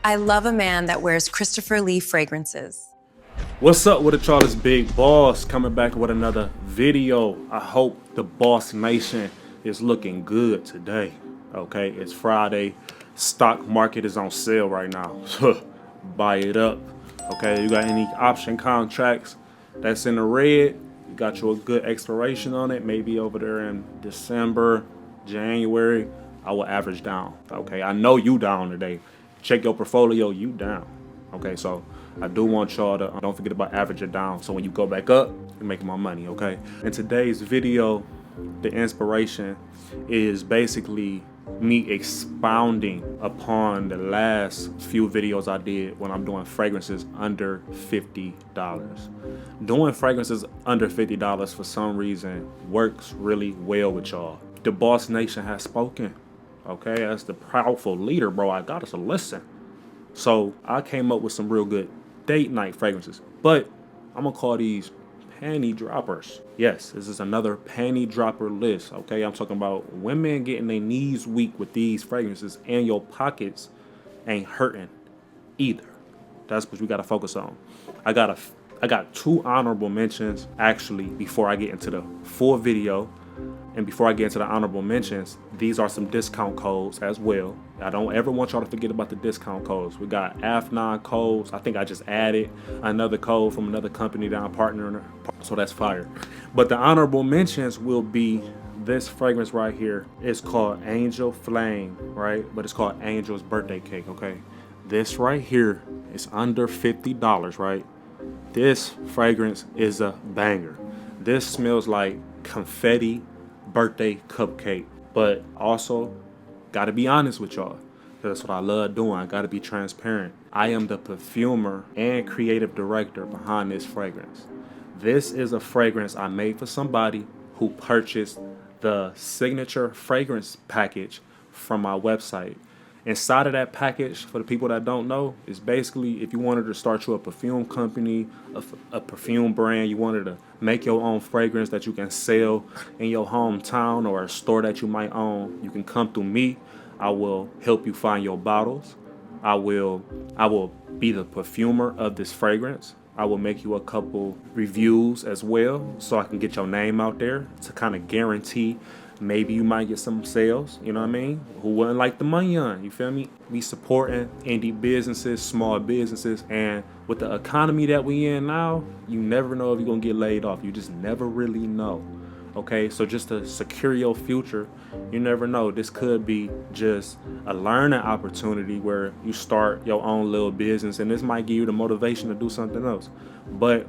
I love a man that wears Christopher Lee fragrances. What's up with it, y'all? It's Big Boss coming back with another video. I hope the Boss Nation is looking good today. Okay, it's Friday. Stock market is on sale right now. Buy it up. Okay, you got any option contracts that's in the red? You got you a good expiration on it. Maybe over there in December, January. I will average down. Okay, I know you down today. Check your portfolio, you down. Okay, so I do want y'all to don't forget about averaging down. So when you go back up, you're making more money. Okay. In today's video, the inspiration is basically me expounding upon the last few videos I did when I'm doing fragrances under $50. Doing fragrances under $50 for some reason works really well with y'all. The Boss Nation has spoken. Okay, as the proudful leader, bro, I got us to listen. So I came up with some real good date night fragrances, but I'm gonna call these panty droppers. Yes, this is another panty dropper list. Okay, I'm talking about women getting their knees weak with these fragrances, and your pockets ain't hurting either. That's what we gotta focus on. I got two honorable mentions actually before I get into the full video. And before I get into the honorable mentions, these are some discount codes as well. I don't ever want y'all to forget about the discount codes. We got AF9 codes. I think I just added another code from another company that I'm partnering, so that's fire. But the honorable mentions will be this fragrance right here. It's called Angel Flame, right? But it's called Angel's Birthday Cake, okay? This right here is under $50, right? This fragrance is a banger. This smells like confetti birthday cupcake, but also gotta be honest with y'all, because that's what I love doing. I gotta be transparent. I am the perfumer and creative director behind this fragrance. This is a fragrance I made for somebody who purchased the signature fragrance package from my website. Inside of that package, for the people that don't know, is basically if you wanted to start you a perfume company, a perfume brand, you wanted to make your own fragrance that you can sell in your hometown or a store that you might own, you can come through me. I will help you find your bottles. I will be the perfumer of this fragrance. I will make you a couple reviews as well so I can get your name out there to kind of guarantee maybe you might get some sales, you know what I mean? Who wouldn't like the money on, you feel me? We supporting indie businesses, small businesses, and with the economy that we in now, you never know if you're gonna get laid off. You just never really know, okay? So just to secure your future, you never know. This could be just a learning opportunity where you start your own little business, and this might give you the motivation to do something else. But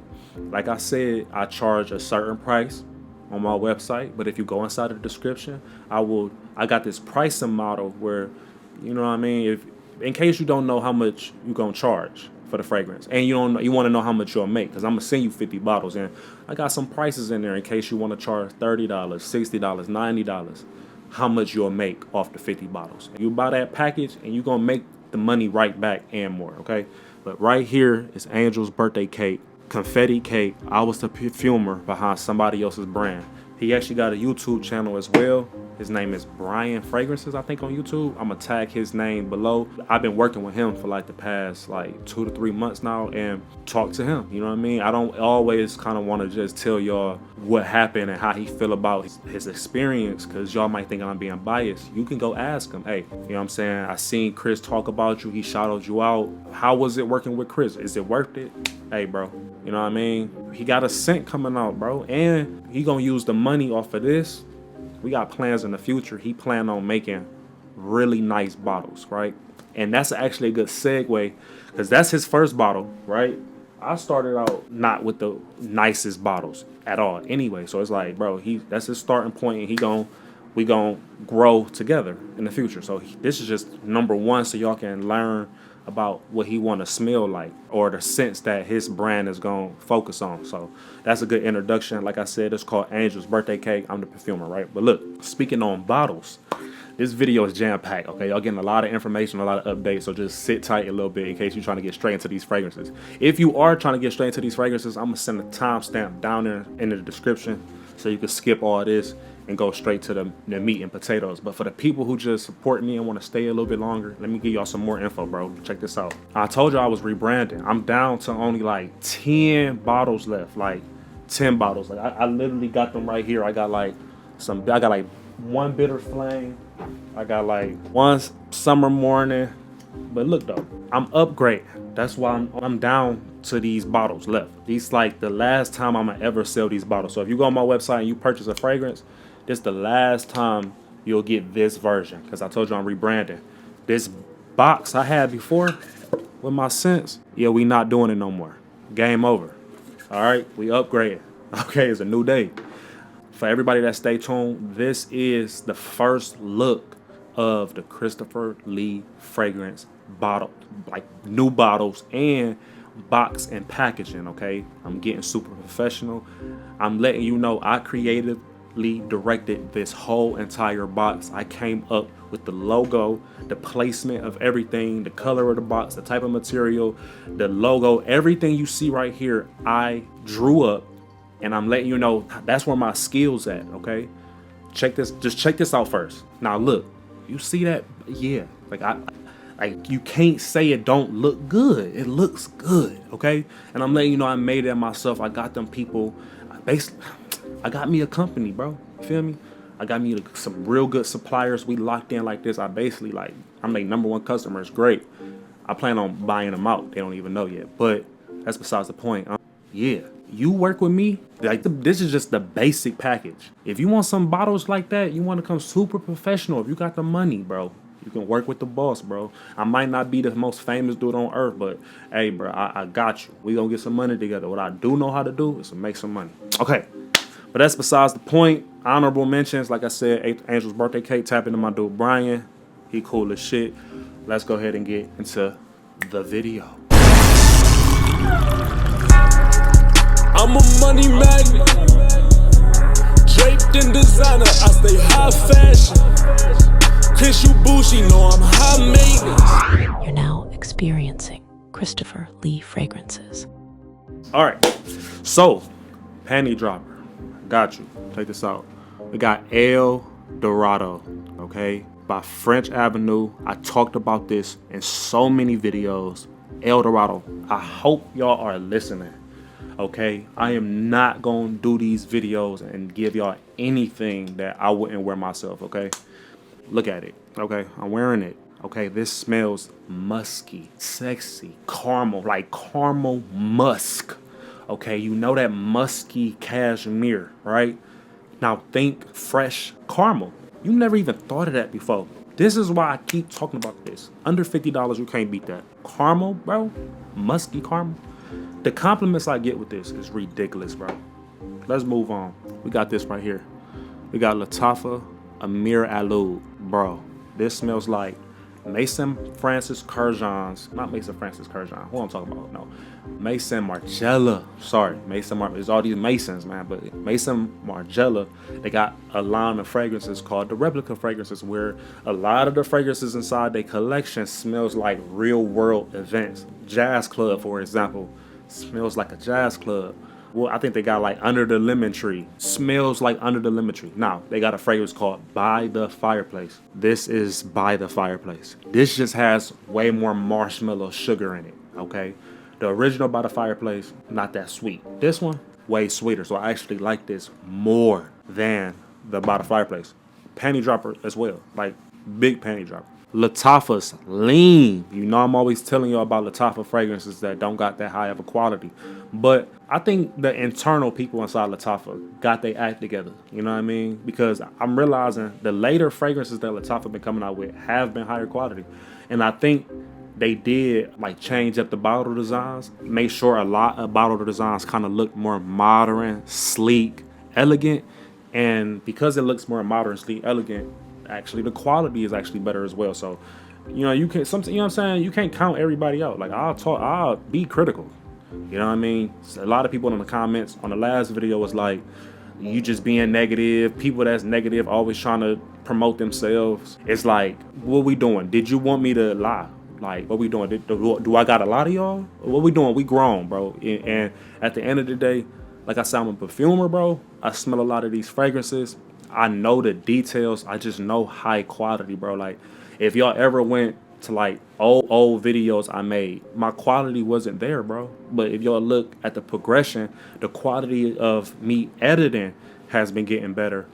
like I said, I charge a certain price on my website, but if you go inside the description, I got this pricing model where, you know what I mean, if in case you don't know how much you're gonna charge for the fragrance, and you want to know how much you'll make, because I'm gonna send you 50 bottles, and I got some prices in there in case you want to charge $30, $60, $90, how much you'll make off the 50 bottles. You buy that package and you're gonna make the money right back and more, okay? But right here is Angel's Birthday Cake, confetti cake. I was the perfumer behind somebody else's brand. He actually got a YouTube channel as well. His name is Brian Fragrances, I think, on YouTube. I'm gonna tag his name below. I've been working with him for like the past 2 to 3 months now and talk to him, you know what I mean? I don't always kind of want to just tell y'all what happened and how he feel about his experience, because y'all might think I'm being biased. You can go ask him, hey, you know what I'm saying? I seen Chris talk about you. He shouted you out. How was it working with Chris? Is it worth it? Hey, bro, you know what I mean? He got a scent coming out, bro, and he gonna use the money off of this. We got plans in the future. He planned on making really nice bottles, right? And that's actually a good segue, because that's his first bottle, right? I started out not with the nicest bottles at all anyway. So it's like, bro, that's his starting point, and we gonna grow together in the future. So this is just number one, so y'all can learn about what he want to smell like, or the scents that his brand is going to focus on. So that's a good introduction. Like I said, it's called Angel's Birthday Cake. I'm the perfumer, right? But look, speaking on bottles, this video is jam-packed, okay? Y'all getting a lot of information, a lot of updates, so just sit tight a little bit in case you're trying to get straight into these fragrances. If you are trying to get straight into these fragrances, I'm going to send a timestamp down there in the description so you can skip all this and go straight to the meat and potatoes. But for the people who just support me and want to stay a little bit longer, let me give y'all some more info, bro. Check this out. I told you I was rebranding. I'm down to only like 10 bottles left, like 10 bottles. Like I literally got them right here. I got like one bitter flame. I got like one summer morning. But look though, I'm upgrading. That's why I'm down to these bottles left. These like the last time I'm gonna ever sell these bottles. So if you go on my website and you purchase a fragrance, this the last time you'll get this version, because I told you I'm rebranding. This box I had before with my scents, yeah, we not doing it no more. Game over. All right, we upgraded. Okay, it's a new day. For everybody that stay tuned, this is the first look of the Christopher Lee fragrance bottle, like new bottles and box and packaging. Okay, I'm getting super professional. I'm letting you know I creatively directed this whole entire box. I came up with the logo, the placement of everything, the color of the box, the type of material, the logo, everything you see right here, I drew up, and I'm letting you know that's where my skills at. Okay, check this, just check this out first. Now look, you see that? Yeah, like you can't say it don't look good. It looks good, okay? And I'm letting you know I made it myself. I got them people. I got me a company, bro. You feel me? I got me some real good suppliers. We locked in like this. I'm their #1 customer. It's great. I plan on buying them out. They don't even know yet. But that's besides the point. Yeah, you work with me. Like this is just the basic package. If you want some bottles like that, you want to come super professional. If you got the money, bro, you can work with the boss, bro. I might not be the most famous dude on earth, but hey, bro, I got you. We gonna get some money together. What I do know how to do is to make some money. Okay, but that's besides the point. Honorable mentions, like I said, Angel's birthday cake. Tap into my dude Brian. He cool as shit. Let's go ahead and get into the video. I'm a money magnet, draped in designer. I stay high fashion. Chris, you bougie, know I'm high maintenance. You're now experiencing Christopher Lee fragrances. All right, so Panty-Dropping, got you. Check this out. We got El Dorado, okay, by French Avenue. I talked about this in so many videos. El Dorado. I hope y'all are listening. Okay, I am not gonna do these videos and give y'all anything that I wouldn't wear myself. Okay, look at it. Okay, I'm wearing it. Okay, this smells musky, sexy, caramel, like caramel musk. Okay, you know that musky cashmere, right? Now think fresh caramel. You never even thought of that before. This is why I keep talking about this. Under $50, you can't beat that. Caramel, bro, musky caramel. The compliments I get with this is ridiculous, bro. Let's move on. We got this right here. We got Lattafa Amir Alud, bro. This smells like Maison Francis Kurkdjian's, not Maison Francis Kurkdjian. Who I'm talking about? No, Maison Margiela. Sorry, There's all these Masons, man, but Maison Margiela. They got a line of fragrances called the replica fragrances, where a lot of the fragrances inside their collection smells like real world events. Jazz club, for example, smells like a jazz club. Well, I think they got like Under the Lemon Tree. Smells like Under the Lemon Tree. Now, they got a fragrance called By the Fireplace. This is By the Fireplace. This just has way more marshmallow sugar in it, okay? The original By the Fireplace, not that sweet. This one, way sweeter. So I actually like this more than the By the Fireplace. Panty dropper as well, like big panty dropper. Lattafa's lean. You know I'm always telling you about Lattafa fragrances that don't got that high of a quality. But I think the internal people inside Lattafa got their act together. You know what I mean? Because I'm realizing the later fragrances that Lattafa been coming out with have been higher quality. And I think they did like change up the bottle designs, make sure a lot of bottle designs kind of look more modern, sleek, elegant. And because it looks more modern, sleek, elegant, actually the quality is actually better as well. So you know, you can something, you know what I'm saying, you can't count everybody out. Like I'll be critical, you know what I mean? So a lot of people in the comments on the last video was like, you just being negative. People that's negative always trying to promote themselves. It's like, what we doing? Did you want me to lie? Like, what we doing? Do I got a lot of y'all? What we doing? We grown, bro. And at the end of the day, Like I said, I'm a perfumer, bro. I smell a lot of these fragrances. I know the details. I just know high quality, bro. Like, if y'all ever went to like old videos I made, my quality wasn't there, bro. But if y'all look at the progression, the quality of me editing has been getting better.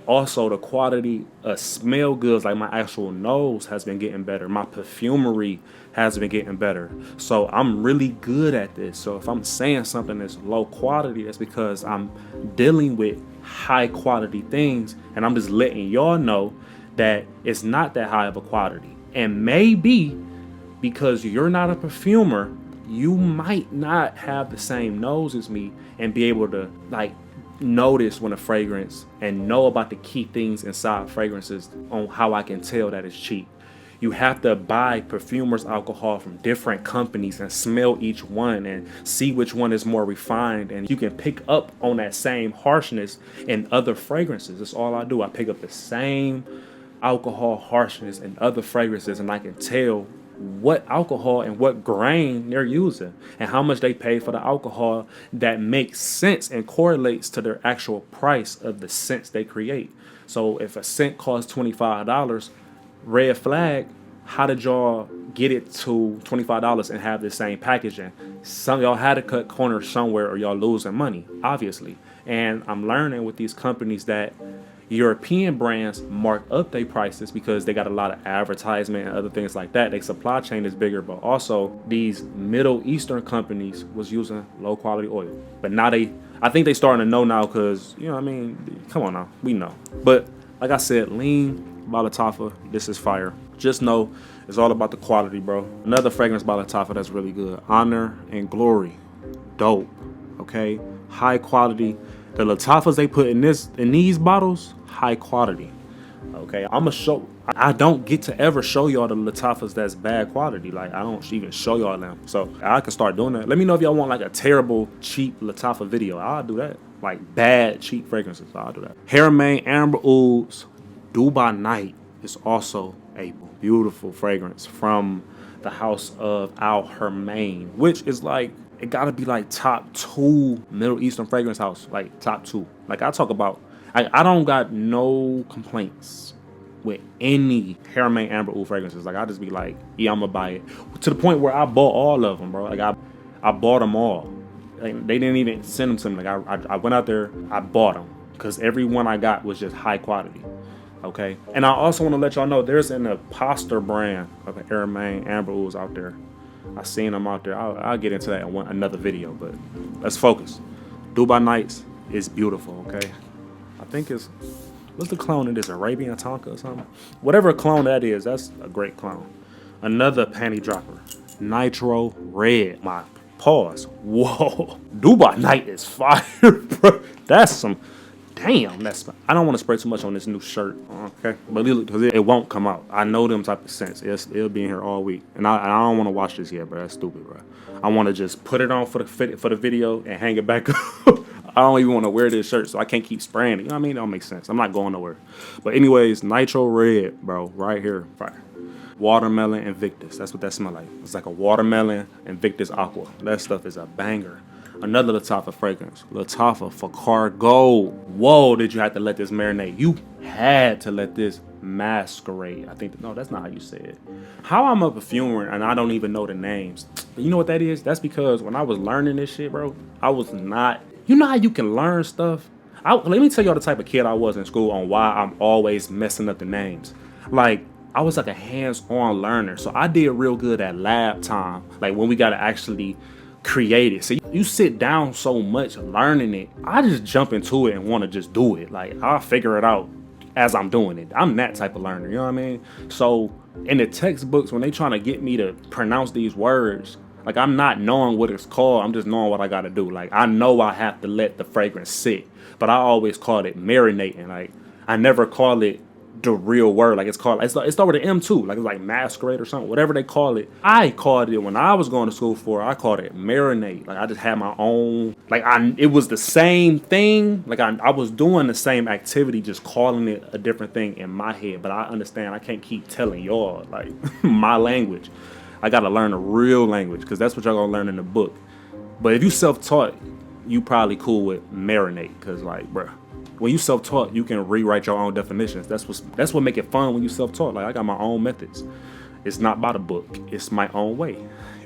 Also, the quality of smell goods, like my actual nose, has been getting better. My perfumery has been getting better. So I'm really good at this. So if I'm saying something that's low quality, that's because I'm dealing with high quality things, and I'm just letting y'all know that it's not that high of a quality. And maybe because you're not a perfumer, you might not have the same nose as me and be able to like notice when a fragrance and know about the key things inside fragrances on how I can tell that it's cheap. You have to buy perfumers alcohol from different companies and smell each one and see which one is more refined, and you can pick up on that same harshness in other fragrances. That's all I do. I pick up the same alcohol harshness in other fragrances, and I can tell what alcohol and what grain they're using and how much they pay for the alcohol that makes sense and correlates to their actual price of the scents they create. So if a scent costs $25, red flag, how did y'all get it to $25 and have the same packaging? Some y'all had to cut corners somewhere or y'all losing money, obviously. And I'm learning with these companies that European brands mark up their prices because they got a lot of advertisement and other things like that. Their supply chain is bigger, but also these Middle Eastern companies was using low quality oil. But now I think they starting to know now because, you know what I mean? Come on now, we know. But like I said, lean by Lattafa, this is fire. Just know it's all about the quality, bro. Another fragrance by Lattafa that's really good, Honor and Glory. Dope, okay? High quality. The Lattafas they put in these bottles, high quality. Okay, I don't get to ever show y'all the Lattafas that's bad quality. Like, I don't even show y'all them. So I can start doing that. Let me know if y'all want like a terrible, cheap Lattafa video. I'll do that. Like bad, cheap fragrances. I'll do that. Haramain Amber Ouds Dubai Night is also a beautiful fragrance from the house of Al Haramain, which is like, it gotta be like top 2 Middle Eastern fragrance house, like top 2. Like I talk about, I don't got no complaints with any Haramain Amber Oud fragrances. Like I just be like, yeah, I'm gonna buy it. To the point where I bought all of them, bro. Like I bought them all. Like, they didn't even send them to me. Like I went out there, I bought them because every one I got was just high quality. Okay, and I also want to let y'all know there's an imposter brand of Haramain Amber Ouds out there. I seen them out there. I'll get into that in another video, but let's focus. Dubai Nights is beautiful, okay? I think what's the clone it is? Arabian Tonka or something? Whatever clone that is, that's a great clone. Another panty dropper, Nitro Red. My pause. Whoa, Dubai Night is fire, bro. That's some. Damn, I don't want to spray too much on this new shirt, okay? But because it won't come out. I know them type of scents. It'll be in here all week, and I don't want to wash this yet, bro. That's stupid, bro. I want to just put it on for the video and hang it back up. I don't even want to wear this shirt, so I can't keep spraying it. You know what I mean? That don't make sense. I'm not going nowhere. But anyways, Nitro Red, bro, right here, fire. Watermelon Invictus. That's what that smell like. It's like a watermelon Invictus Aqua. That stuff is a banger. Another Lattafa fragrance, Lattafa Fakar Gold. Whoa, did you have to let this marinate? You had to let this masquerade. I think, no, that's not how you say it. How I'm a perfumer and I don't even know the names. You know what that is? That's because when I was learning this shit, bro, I was not, you know how you can learn stuff? Let me tell y'all the type of kid I was in school on why I'm always messing up the names. Like, I was like a hands-on learner. So I did real good at lab time. Like when we got to actually create it. So you sit down so much learning it, I just jump into it and want to just do it. Like I'll figure it out as I'm doing it. I'm that type of learner, you know what I mean? So in the textbooks, when they trying to get me to pronounce these words, like I'm not knowing what it's called, I'm just knowing what I gotta do. Like I know I have to let the fragrance sit, but I always call it marinating. Like I never call it the real word. Like it's start with an M too. Like it's like masquerade or something, whatever they call it. I called it when I was going to school I called it marinate. Like I just had my own, like it was the same thing. Like I was doing the same activity, just calling it a different thing in my head. But I understand I can't keep telling y'all like my language. I gotta learn a real language because that's what y'all gonna learn in the book. But if you self-taught, you probably cool with marinate, cause like, bruh, when you self-taught, you can rewrite your own definitions. That's what make it fun when you self-taught. Like I got my own methods. It's not by the book. It's my own way.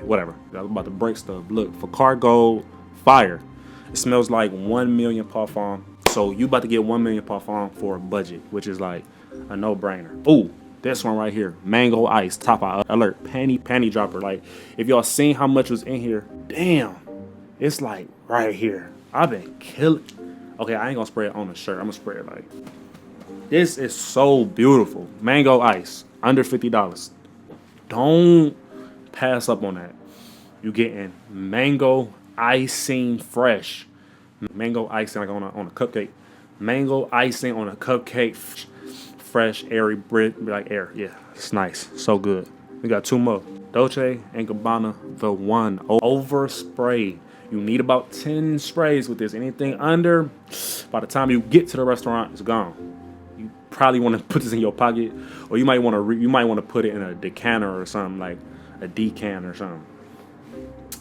Whatever. I was about to break stuff. Look, for Cargo Fire, it smells like 1 million Parfum. So you about to get 1 million Parfum for a budget, which is like a no-brainer. Ooh, this one right here, Mango Ice, top alert, panty dropper. Like, if y'all seen how much was in here, damn, it's like right here. I've been killing. Okay, I ain't gonna spray it on the shirt. I'm gonna spray it like. This is so beautiful. Mango Ice, under $50. Don't pass up on that. You getting mango icing fresh. Mango icing like on a cupcake. Mango icing on a cupcake. Fresh, airy, like air. Yeah, it's nice. So good. We got 2 more. Dolce & Gabbana, the one. Overspray. You need about 10 sprays with this. Anything under, by the time you get to the restaurant, it's gone. You probably want to put this in your pocket, or you might want to put it in a decanter or something, like a decan or something,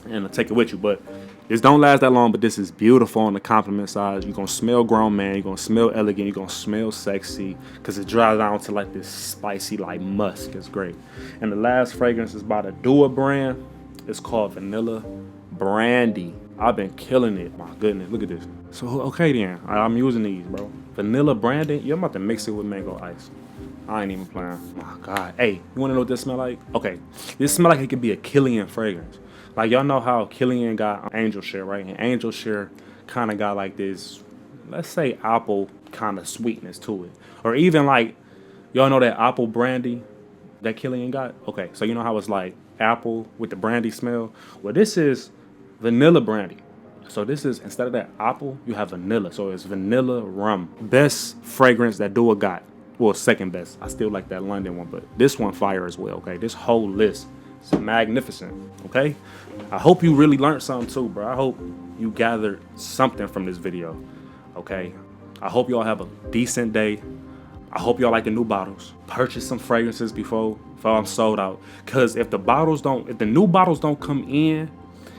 and take it with you. But this don't last that long, but this is beautiful on the compliment side. You're going to smell grown man. You're going to smell elegant. You're going to smell sexy because it dries down to like this spicy like musk. It's great. And the last fragrance is by the Dua brand. It's called Vanilla Brandy. I've been killing it. My goodness, look at this. So, okay then. I'm using these, bro. Vanilla Brandy. You're about to mix it with mango ice. I ain't even playing. My God. Hey, you want to know what this smell like? Okay. This smell like it could be a Killian fragrance. Like, y'all know how Killian got Angel Share, right? And Angel Share kind of got like this, let's say, apple kind of sweetness to it. Or even like, y'all know that apple brandy that Killian got? Okay, so you know how it's like apple with the brandy smell? Well, this is vanilla brandy. So this is, instead of that apple, you have vanilla. So it's vanilla rum. Best fragrance that Dua got. Well, second best. I still like that London one, but this one fire as well, okay? This whole list is magnificent, okay? I hope you really learned something too, bro. I hope you gathered something from this video, okay? I hope y'all have a decent day. I hope y'all like the new bottles. Purchase some fragrances before I'm sold out. Cause if the new bottles don't come in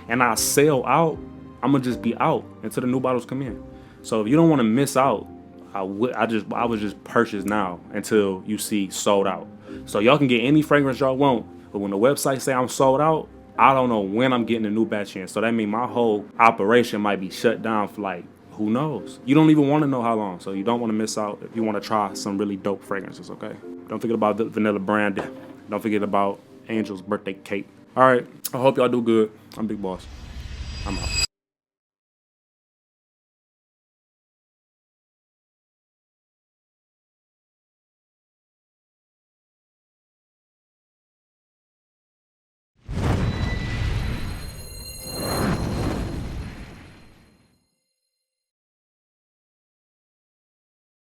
and I sell out, I'm gonna just be out until the new bottles come in. So if you don't want to miss out, I would just purchase now until you see sold out. So y'all can get any fragrance y'all want, but when the website say I'm sold out, I don't know when I'm getting a new batch in. So that means my whole operation might be shut down for like, who knows? You don't even want to know how long, so you don't want to miss out if you want to try some really dope fragrances, okay? Don't forget about the Vanilla Brand. Don't forget about Angel's birthday cake. All right, I hope y'all do good. I'm Big Boss. I'm out.